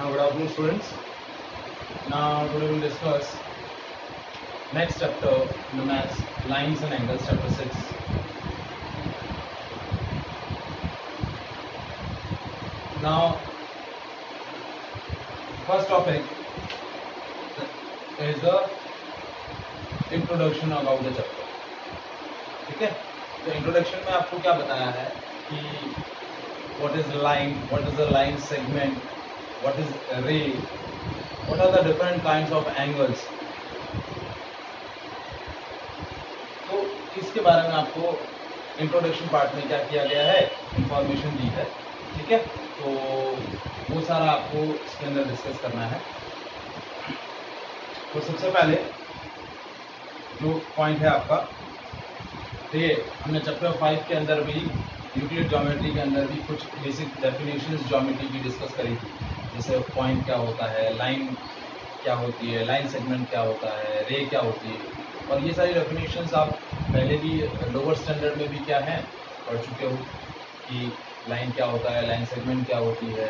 Good afternoon, students. Now today we will discuss next chapter in the maths, lines and angles, chapter 6. Now, first topic is the introduction about the chapter. ठीक है, तो introduction में आपको क्या बताया है कि what is line, what is the line segment, what is ray, what are the different kinds of angles. तो इसके बारे में आपको इंट्रोडक्शन पार्ट में क्या किया गया है, इंफॉर्मेशन दी है. ठीक है, तो वो सारा आपको इसके अंदर डिस्कस करना है. तो सबसे पहले जो पॉइंट है आपका, तो ये हमने चैप्टर 5 के अंदर भी यूक्लिड ज्योमेट्री के अंदर भी कुछ बेसिक डेफिनेशंस ज्योमेट्री की डिस्कस करी थी. जैसे पॉइंट क्या होता है, लाइन क्या होती है, लाइन सेगमेंट क्या होता है, रे क्या होती है, और ये सारी डेफिनेशंस आप पहले भी लोअर स्टैंडर्ड में भी क्या है पढ़ चुके हो कि लाइन क्या होता है, लाइन सेगमेंट क्या होती है,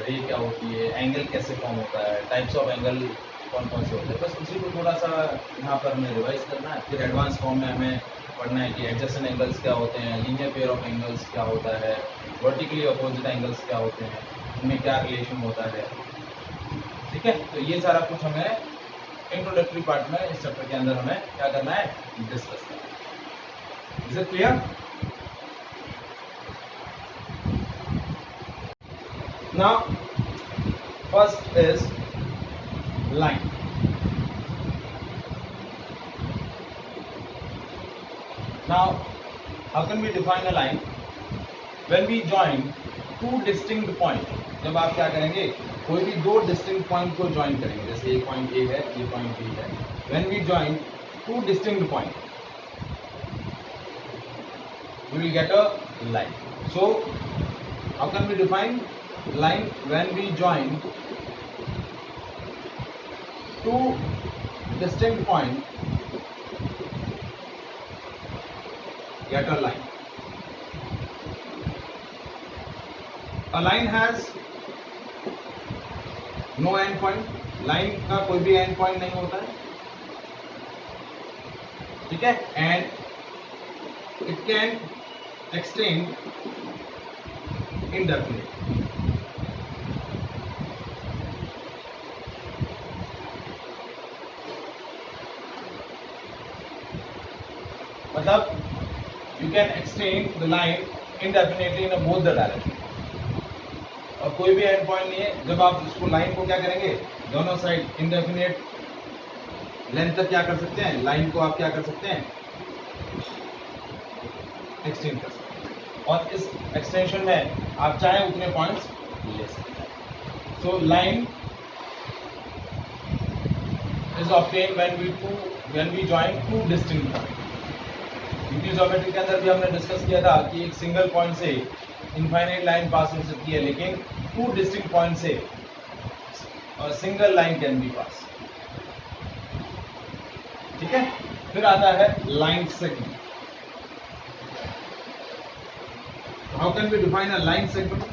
रे क्या होती है, एंगल कैसे फॉर्म होता है, टाइप्स ऑफ एंगल कौन कौन से होते हैं. बस उसी को थोड़ा सा यहाँ पर हमें रिवाइज करना है. फिर एडवांस फॉर्म में हमें पढ़ना है कि एडजेसेंट एंगल्स क्या होते हैं, लीनियर पेयर ऑफ एंगल्स क्या होता है, वर्टिकली अपोजिट एंगल्स क्या होते हैं, उनमें क्या रिलेशन होता है. ठीक है, तो ये सारा कुछ हमें इंट्रोडक्टरी पार्ट में इस चैप्टर के अंदर हमें क्या करना है, डिस्कस करना है. Is it clear? Now first is line. Now, how can we define a line? When we join two distinct point, जब आप क्या करेंगे, कोई भी दो distinct point को join करेंगे, जैसे ये point A है, ये point B है. When we join two distinct point, we will get a line. So, how can we define line? When we join two distinct point, get a line. A line has no end point. line का कोई भी end point नहीं होता है. ठीक है, and it can extend indefinitely. मतलब you can extend the line indefinitely in both the direction. और कोई भी एंड पॉइंट नहीं है. जब आप इसको लाइन को क्या करेंगे, दोनों साइड इंडेफिनेट लेंथ तक क्या कर सकते हैं, लाइन को आप क्या कर सकते हैं, एक्सटेंड कर सकते हैं. और इस एक्सटेंशन में आप चाहे उतने पॉइंट्स ले सकते हैं. So line is obtain when we join two distinct point. Euclid geometry के अंदर भी हमने डिस्कस किया था कि एक सिंगल पॉइंट से इनफाइनाइट लाइन पास हो सकती है, लेकिन टू डिस्टिंक्ट पॉइंट से single line can be pass. ठीक है, फिर आता है line segment. How can we define a line segment?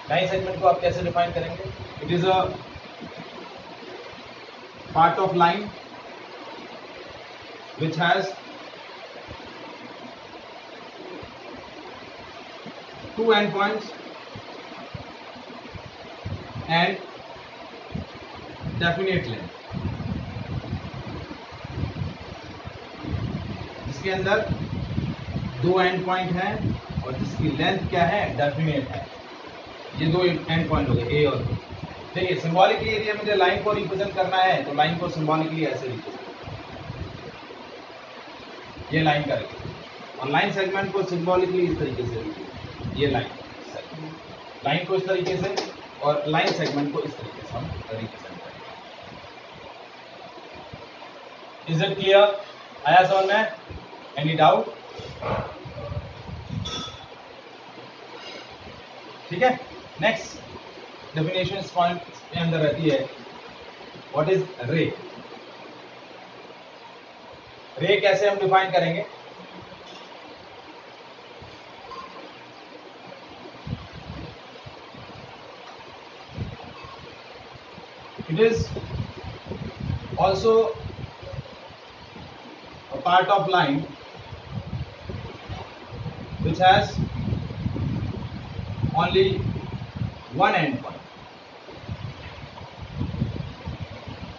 Line segment को आप कैसे डिफाइन करेंगे? It is a part of line which has two endpoints and definite length. जिसके अंदर दो एंड पॉइंट हैं और जिसकी लेंथ क्या है, डेफिनेट है. ये दो एंड पॉइंट हो गए, ए और बी. देखिए, सिंबॉलिकली यदि मुझे लाइन को रिप्रेजेंट करना है तो लाइन को सिंबॉलिकली ऐसे रिप्रेजेंट, ये लाइन का रिप्रेजेंट, और लाइन सेगमेंट को सिंबॉलिकली इस तरीके से रिप्रेजेंट, ये लाइन सेगमेंट. लाइन को इस तरीके से और लाइन सेगमेंट को इस तरीके से हम रिप्रेजेंट करेंगे. Is it clear? आया समझ में? Any doubt? ठीक है, नेक्स्ट डेफिनेशन इस पॉइंट के अंदर रहती है, व्हाट इज रे. रे कैसे हम डिफाइन करेंगे? It is also a part of line which has only one end point.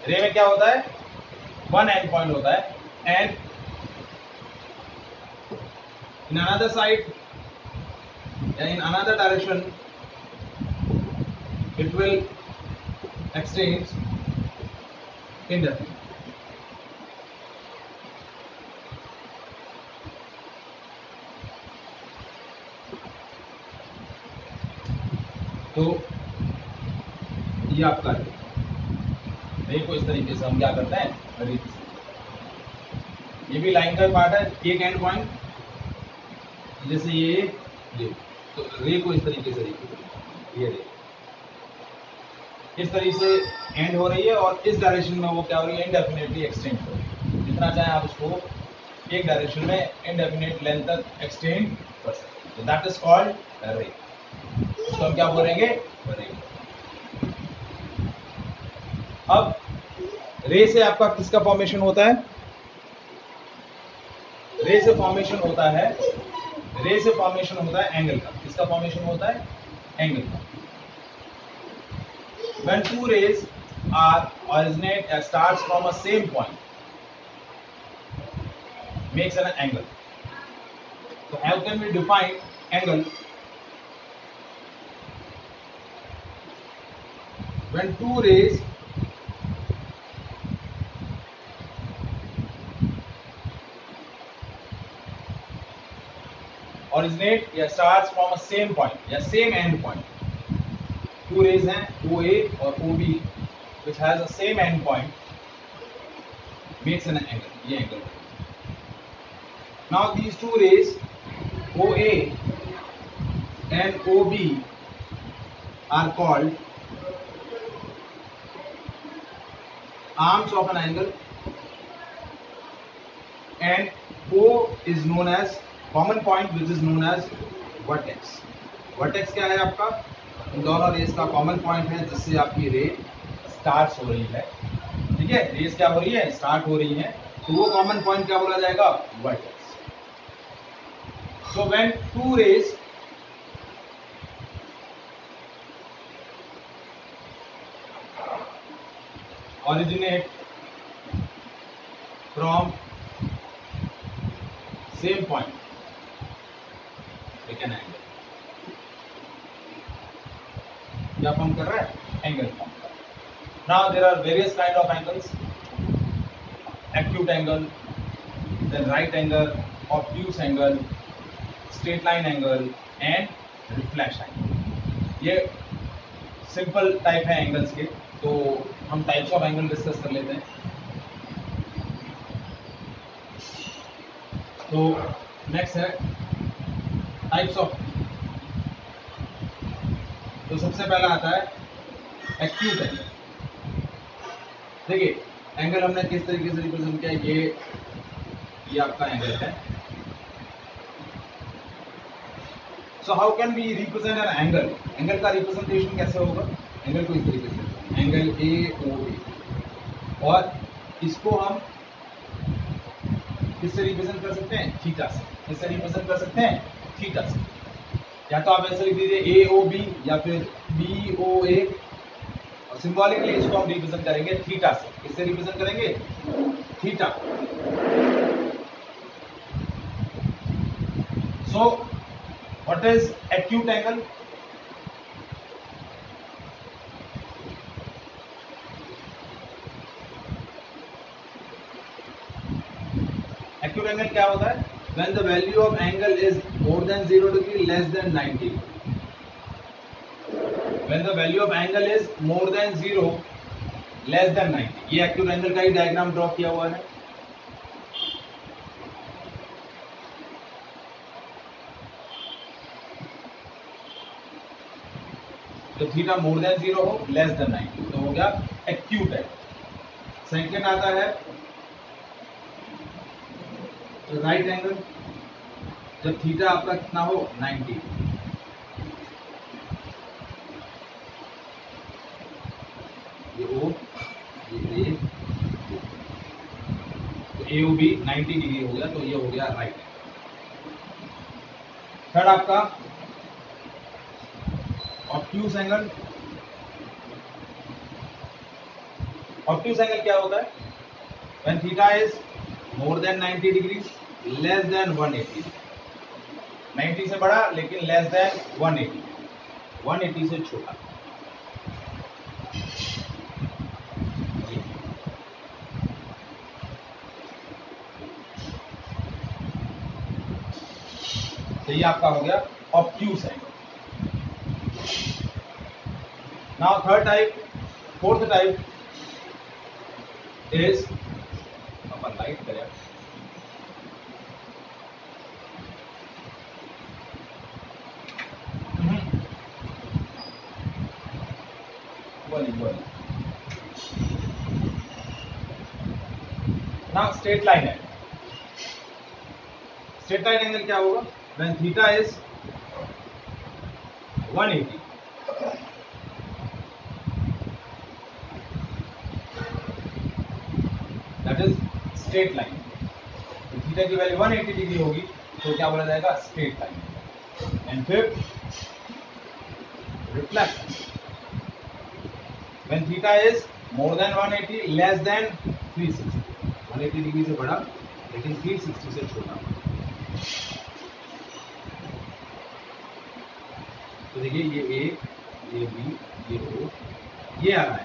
रे में क्या होता है, वन एंड पॉइंट होता है, and in another side and in another direction it will extend indefinitely. तो ये आपका है, देखो इस तरीके से हम क्या करते हैं, ये भी लाइन का पार्ट है, एक एंड पॉइंट, जैसे ये तो रे को इस तरीके से देखिए, ये रे इस तरीके से एंड हो रही है और इस डायरेक्शन में वो क्या हो रही है, इनडेफिनेटली एक्सटेंड हो रही है। जितना चाहे आप उसको एक डायरेक्शन में इनडेफिनेट लेंथ तक एक्सटेंड कर सकते हैं, तो दैट इज कॉल्ड रे। इसको हम क्या बोलेंगे, रे। अब रे से आपका किसका फॉर्मेशन होता है, रे से फॉर्मेशन होता है, रे से फॉर्मेशन होता है एंगल का। किसका फॉर्मेशन होता है, एंगल का। When two rays are originate starts from a same point, makes an angle. So how can we define angle? When two rays originate या starts from a same point या same end point, two rays हैं OA और OB which has a same end point, makes an angle. ये angle है। Now these two rays OA and OB are called arms of an angle, and O is known as common point which is known as vertex. Vertex क्या है आपका, इन दोनों race का common point है जिससे आपकी रे स्टार्ट हो रही है। ठीक है, रेस क्या हो रही है, स्टार्ट हो रही है, तो वो कॉमन पॉइंट क्या बोला जाएगा, vertex. So when two rays originate from same point, take an angle। क्या फॉर्म कर रहा है, एंगल फॉर्म कर रहा है। Now there are various kind of angles, acute angle, then right angle, obtuse angle, straight line angle and reflex angle. ये simple type है angles के, तो हम टाइप्स ऑफ एंगल डिस्कस कर लेते हैं। तो नेक्स्ट है टाइप्स ऑफ। तो सबसे पहला आता है एक्यूट एंगल। देखिए एंगल हमने किस तरीके से रिप्रेजेंट किया, ये आपका एंगल है। So how can we represent an angle, angle का रिप्रेजेंटेशन कैसे होगा, एंगल को इस तरीके से, एंगल AOA, और इसको हम किससे रिप्रेजेंट कर सकते हैं, थीटा से। किससे रिप्रेजेंट कर सकते हैं, थीटा से। या तो आप ऐसे लिख दीजिए AOB या फिर BOA, और सिंबॉलिकली इसको हम रिप्रेजेंट करेंगे थीटा से। किससे रिप्रेजेंट करेंगे, theta. So what is acute angle, acute angle क्या होता है, when the value of angle is more than 0 degree less than 90, when the value of angle is more than 0 less than 90, ये acute angle का ही diagram draw किया हुआ है। तो theta more than 0 हो, लेस देन 90, तो हो गया एक्यूट है। सेकंड आता है राइट एंगल, जब थीटा आपका कितना हो, 90। ये O AOB 90 डिग्री हो गया, तो ये हो गया राइट एंगल। थर्ड आपका ऑब्ट्यूज एंगल। ऑब्ट्यूज एंगल क्या होता है? When theta is more than 90 degree, less than 180, 90 से बड़ा लेकिन लेस देन 180, 180 से छोटा। तो ये आपका हो गया obtuse angle. Now third type, fourth type is, upon light करें, नाउ स्ट्रेट लाइन है। स्ट्रेट लाइन एंगल क्या होगा? When theta is 180, that is straight line. तो थीटा की वैल्यू 180 डिग्री होगी तो क्या बोला जाएगा? Straight line. एंड फिर reflection, when theta is more than 180, less than 360, 180 degree से बड़ा लेकिन 360 से छोटा। तो देखिए ये ए, ये बी, ये ओ, ये आ रहा है,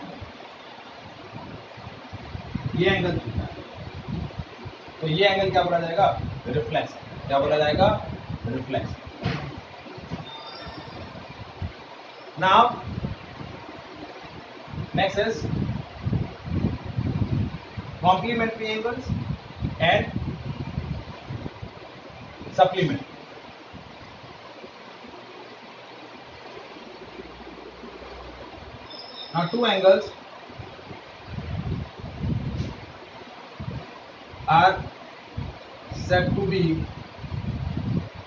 ये एंगल थीटा है। तो ये एंगल क्या बोला जाएगा? रिफ्लेक्शन। क्या बोला जाएगा? Reflection. Now next is complementary angles and supplementary. Now two angles are said to be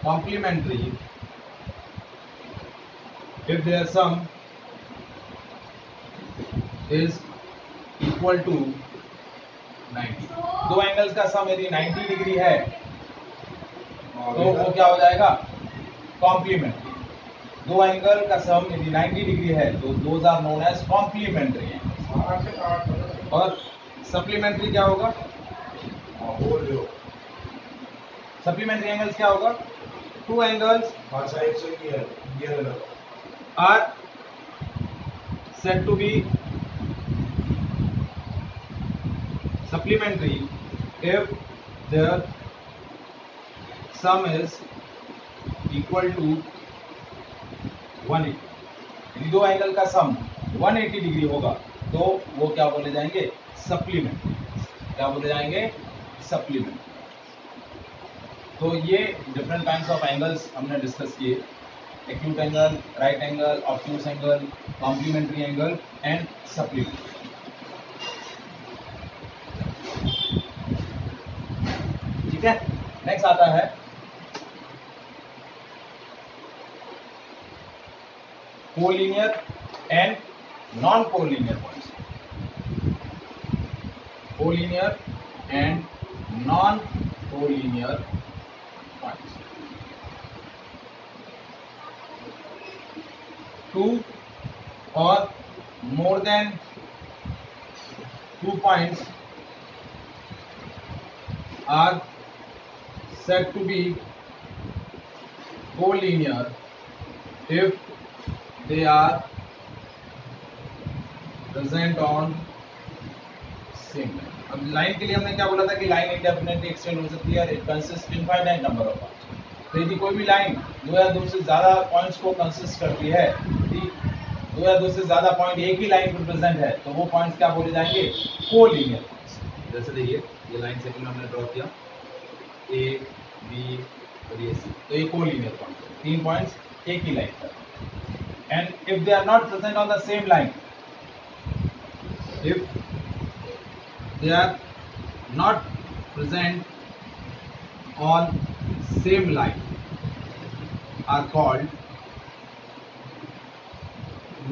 complementary if their sum is equal to 90। दो एंगल्स का सम यदि 90 डिग्री है तो वो क्या हो जाएगा? कॉम्प्लीमेंट्री। दो एंगल का सम यदि 90 डिग्री है तो those are known as complementary angles. और सप्लीमेंट्री क्या होगा? सप्लीमेंट्री एंगल्स क्या होगा? Two angles are said to be supplementary if their sum is equal to 180। यदि दो एंगल का सम 180 डिग्री होगा तो वो क्या बोले जाएंगे? सप्लीमेंट्री। क्या बोले जाएंगे? सप्लीमेंट्री। तो ये डिफरेंट काइंड्स ऑफ एंगल्स हमने डिस्कस किए, acute angle, right angle, obtuse angle, complementary angle and supplementary. ठीक है, नेक्स्ट आता है collinear and non collinear points. Collinear and non collinear points. Two और more than 2 points are said to be collinear if they are present on same line। अब line के लिए हमने क्या बोला था कि लाइन इंडेफिनेटली एक्सटेंड हो सकती है, it consist infinite number of points. तो यदि कोई भी लाइन दो या दो से ज्यादा पॉइंट्स को कंसिस्ट करती है, दो या दो से ज्यादा पॉइंट एक ही लाइन पर प्रेजेंट है, तो वो पॉइंट्स क्या बोले जाएंगे? Collinear points. जैसे देखिए ये लाइन सेकंड में हमने ड्रॉ किया, ए, बी और ये सी, तो ये कोलिनियर पॉइंट्स है, 3 पॉइंट्स एक ही लाइन पर। And if they are not present on the same line, if they are not present on same line are called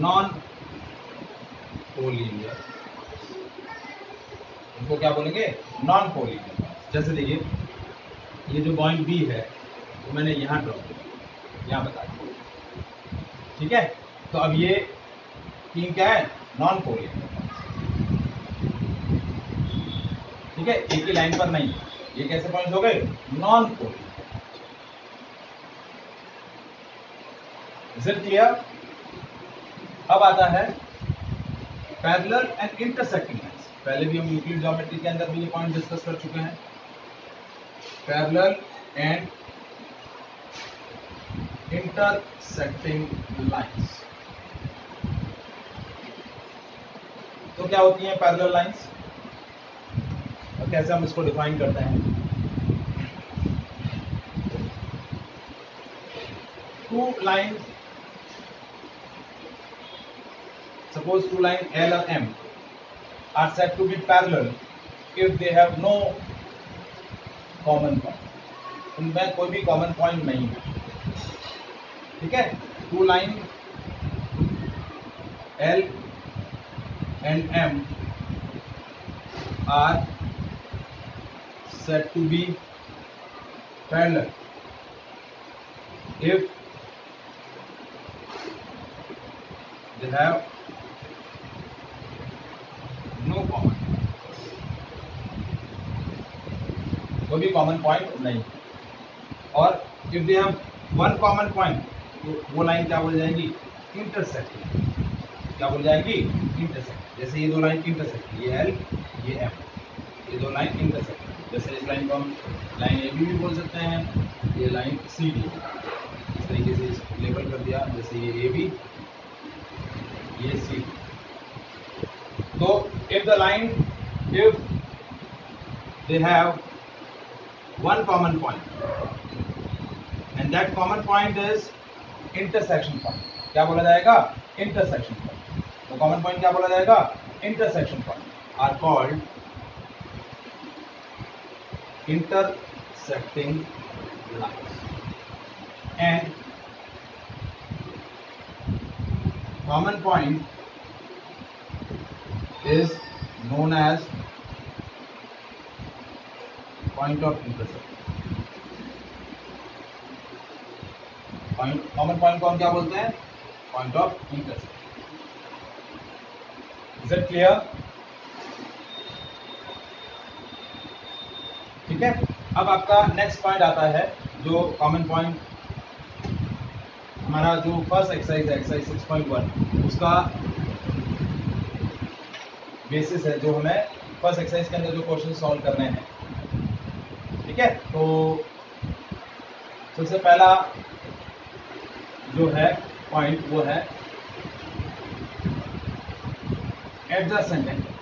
non collinear। इनको क्या बोलेंगे? Non collinear. जैसे देखिए ये जो पॉइंट बी है तो मैंने यहाँ ड्रॉ किया, यहाँ बता दिया, ठीक है। तो अब ये तीन क्या है, नॉन कोरिलेटेड, ठीक है, एक ही लाइन पर नहीं, ये कैसे पॉइंट हो गए, non correlated. Is it clear? अब आता है पैरेलल एंड इंटरसेक्टिंग लाइंस। पहले भी हम यूक्लिड ज्योमेट्री के अंदर भी ये पॉइंट डिस्कस कर चुके हैं, पैरेलल एंड इंटरसेक्टिंग लाइंस। तो क्या होती हैं पैरेलल लाइंस और कैसे हम इसको डिफाइन करते हैं? Two line, suppose two line L or M are said to be parallel if they have no common point. उनमें कोई भी कॉमन पॉइंट नहीं है, ठीक है। Two line L and M are said to be parallel if they have no common, कोई भी common point नहीं। और if they have one common point तो वो लाइन क्या बोल जाएगी, इंटरसेक्टिंग। क्या बोल जाएगी, इंटरसेक्ट। जैसे ये दो लाइन इंटरसेक्ट, ये एल ये एम, ये दो लाइन इंटरसेक्ट। जैसे इस लाइन को हम लाइन ए बी भी बोल सकते हैं, ये लाइन सी डी, इस तरीके से लेबल कर दिया, जैसे ये ए बी ये सी। So if the line, if they have one common point and that common point is intersection point, क्या बोला जाएगा, intersection point। तो common point क्या बोला जाएगा, intersection point are called intersecting lines and common point is known as point of intersection। Common point को हम क्या बोलते हैं, point of intersection. Is it clear? ठीक है। अब आपका नेक्स्ट पॉइंट आता है जो कॉमन पॉइंट हमारा जो फर्स्ट एक्सरसाइज है, एक्सरसाइज 6.1, उसका बेसिस है, जो हमें फर्स्ट एक्सरसाइज के अंदर जो क्वेश्चन सॉल्व करने हैं, ठीक है। तो सबसे पहला जो है पॉइंट वो है adjacent angle.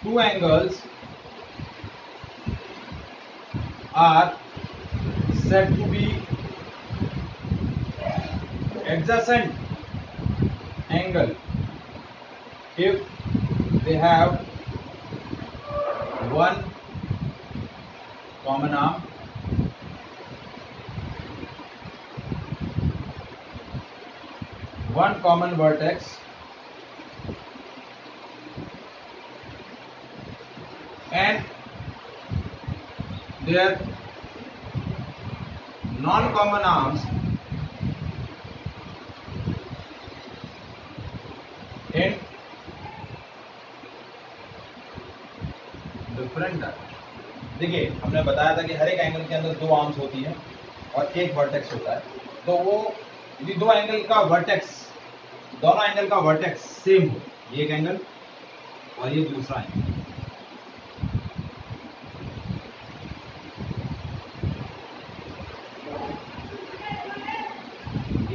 Two angles are said to be adjacent angle if they have one common arm, one common vertex, and their non-common arms in different direction. देखिए हमने बताया था कि हर एक एंगल के अंदर दो आर्म्स होती है और एक वर्टेक्स होता है। तो वो यदि दो एंगल का वर्टेक्स, दोनों एंगल का वर्टेक्स सेम हो, ये एक एंगल और ये दूसरा एंगल,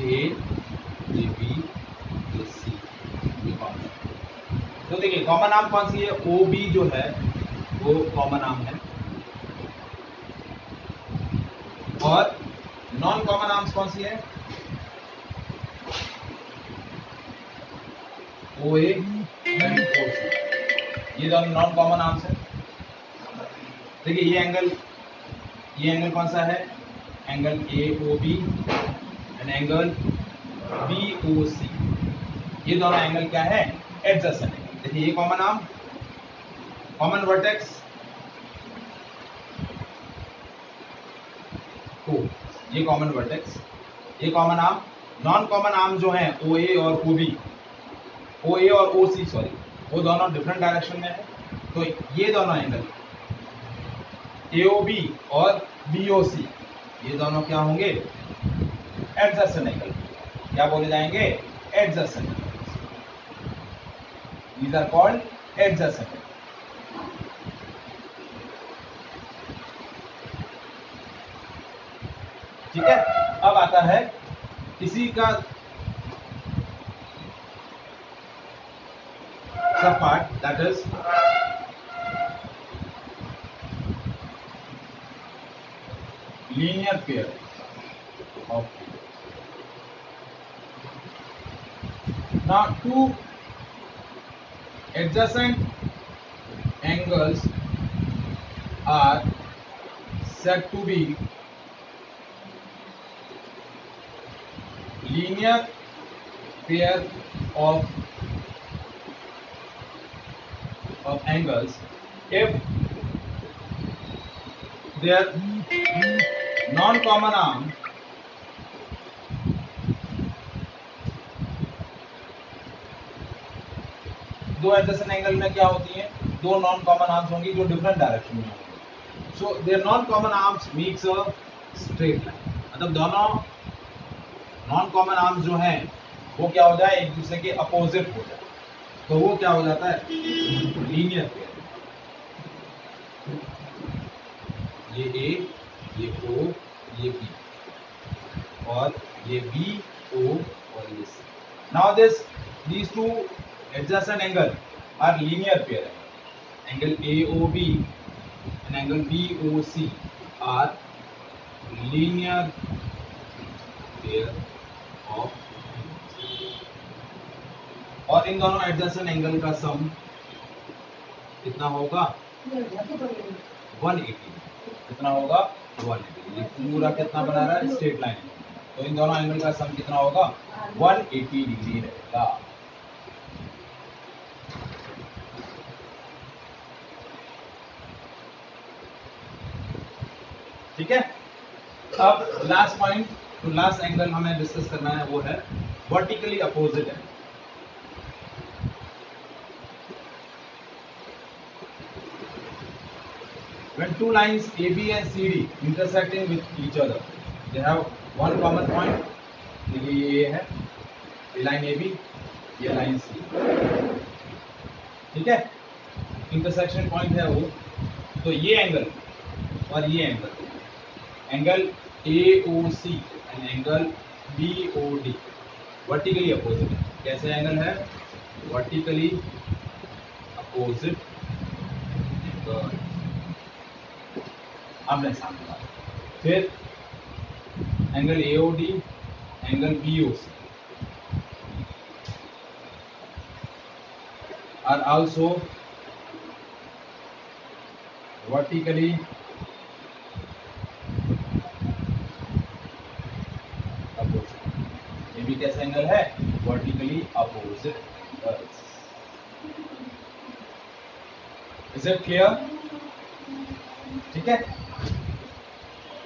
ये बी ये सी, ये कॉमन। तो देखिए कॉमन आर्म कौन सी है, ओ बी जो है वो कॉमन आर्म है, और नॉन कॉमन आर्म्स कौन सी है, ओ ए एंड ओ सी, ये दोनों नॉन कॉमन आर्म्स है। देखिए ये एंगल कौन सा है, angle A O B and angle B O C, ये दोनों एंगल क्या है, एडजेसेंट एंगल। देखिए ये common arm, common vertex O, ये कॉमन वर्टेक्स, ये common arm. Non common arm जो है OA और OB, OA और OC सॉरी, वो दोनों डिफरेंट डायरेक्शन में है। तो ये दोनों एंगल AOB और BOC, ये दोनों क्या होंगे? Adjacent angle. क्या बोले जाएंगे? Adjacent angles. These are called adjacent angle. ठीक है। अब आता है इसी का sub part, that is linear pair of now two adjacent angles are said to be linear pair of angles if their non-common arm दो एडजेसेंट एंगल में क्या होती हैं? दो नॉन कॉमन आर्म्स होंगी जो डिफरेंट डायरेक्शन में होंगी। So there non common arms makes a straight line. मतलब दोनों नॉन कॉमन आर्म्स जो हैं वो क्या हो जाए? एक दूसरे के अपोजिट हो जाए, तो वो क्या हो जाता है? Linear pair. ये A, ये O, ये B और ये B, O और ये C। Now these two adjacent angle are linear pair. Angle AOB and angle BOC are linear pair of, और इन दोनों adjacent angle का सम कितना होगा? 180। कितना होगा? 180। ये पूरा कितना बना रहा है? Straight line. तो इन दोनों एंगल का सम कितना होगा? 180 डिग्री रहेगा। ठीक है। अब लास्ट पॉइंट, तो लास्ट एंगल हमें डिस्कस करना है वो है vertically opposite angle. When two lines AB and CD intersecting with each other, they have one common point. ये है, ये लाइन AB, ये लाइन C। ठीक है, इंटरसेक्शन पॉइंट है वो। तो ये एंगल और ये angle AOC and angle BOD vertically opposite है। कैसे एंगल है? Vertically opposite angle. आमने सामने। फिर angle AOD, angle BOC are also vertically opposite। ये भी कैसा एंगल है? Vertically opposite angles. Is it clear? ठीक है।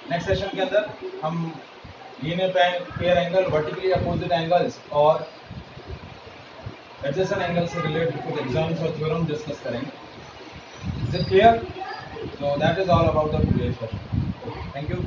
नेक्स्ट सेशन के अंदर हम linear pair angle, vertically opposite angles और एडजेसेंट एंगल से रिलेटेड कुछ एग्जाम्स और थ्योरम डिस्कस करेंगे। Is it clear? So that is all about the today's session. Thank you.